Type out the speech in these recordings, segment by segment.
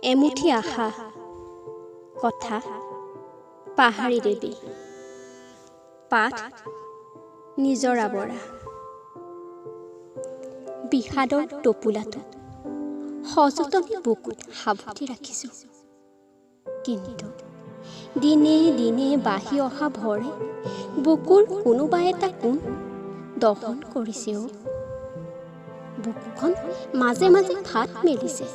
এমুঠি আশা কথা পাহাৰী দেৱী পাঠ নিজৰা বৰা বিষাদৰ টোপোলাটো সযতনে বুকুত সাৱটি ৰাখিছোঁ কিন্তু দিনে দিনে বাঢ়ি অহা ভৰে বুকুৰ কোনোবা এটা কোণ দহন কৰিছে বুকুখন মাজে মাজে ফাট মেলিছে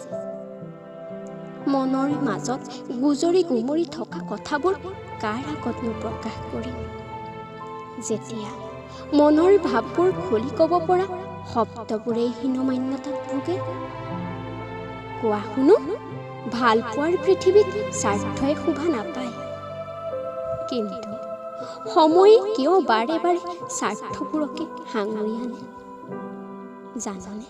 মনৰ মাজত গুজৰি গুমৰি থকা কথাবোৰ কাৰ আগতনো প্ৰকাশ কৰিম যেতিয়া মনৰ ভাৱবোৰ খুলি ক'ব পৰা শব্দবোৰেই হীনমান্যতাত ভোগে কোৱা শুনো ভাল পোৱাৰ পৃথিৱীত স্বাৰ্থই শোভা নাপায় কিন্তু সময়ে কিয় বাৰে বাৰে স্বাৰ্থবোৰকে সাঙুৰি আনে জাননে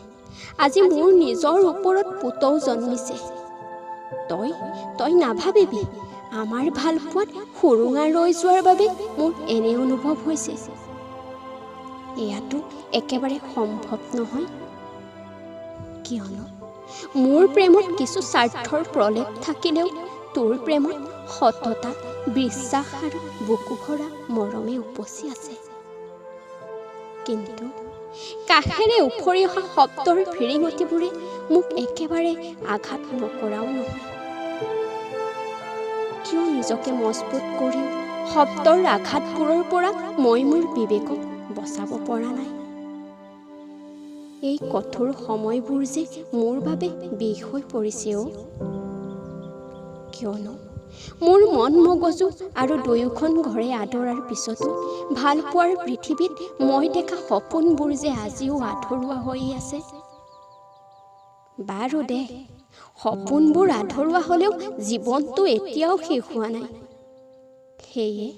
আজি মোৰ নিজৰ ওপৰত পুতৌ জন্মিছে তই নাভাবিবি আমাৰ ভাল পোৱাত সুৰুঙা ৰৈ যোৱাৰ বাবে মোৰ এনে অনুভৱ হৈছে এয়াতো একেবাৰে সম্ভৱ নহয় কিয়নো মোৰ প্ৰেমত কিছু স্বাৰ্থৰ প্ৰলেপ থাকিলেও তোৰ প্ৰেমত সততা বিশ্বাস আৰু বুকু ভৰা মৰমে উপচি আছে কিন্তু কাষেৰে উফৰি অহা শব্দৰ ফিৰিঙতিবোৰে মোক একেবাৰে আঘাত নকৰাও নহয় কিয় নিজকে মজবুত কৰি শব্দৰ আঘাতবোৰৰ পৰা মই মোৰ বিবেকক বচাব পৰা নাই এই কঠোৰ সময়বোৰ যে মোৰ বাবে বিষ হৈ পৰিছে কিয়নো মোৰ মন মগজু আৰু দুয়োখন ঘৰে আদৰাৰ পিছতো ভাল পোৱাৰ পৃথিৱীত মই দেখা সপোনবোৰ যে আজিও আধৰুৱা হৈ আছে বাৰু দে সপোনবোৰ আধৰুৱা হ'লেও জীৱনটো এতিয়াও শেষ হোৱা নাই সেয়ে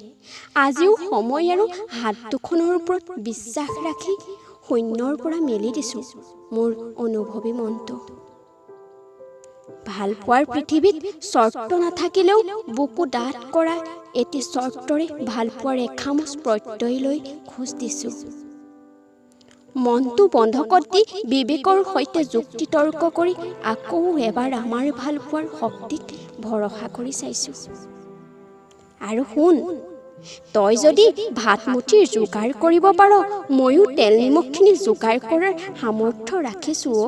আজিও সময় আৰু হাত দুখনৰ ওপৰত বিশ্বাস ৰাখি শূন্যৰ পৰা মেলি দিছোঁ মোৰ অনুভৱী মনটো ভাল পোৱাৰ পৃথিৱীত চৰ্ত নাথাকিলেও বুকু ডাঠ কৰা এটি চৰ্তৰে ভাল পোৱাৰ এখামুচ প্ৰত্যয় লৈ খোজ দিছোঁ মনটো বন্ধকত দি বিবেকৰ সৈতে যুক্তি তৰ্ক কৰি আকৌ এবাৰ আমাৰ ভাল পোৱাৰ শক্তিক ভৰসা কৰি চাইছোঁ আৰু শুন তই যদি ভাতমুঠিৰ যোগাৰ কৰিব পাৰ ময়ো তেল নিমখখিনি যোগাৰ কৰাৰ সামৰ্থ্য ৰাখিছোঁ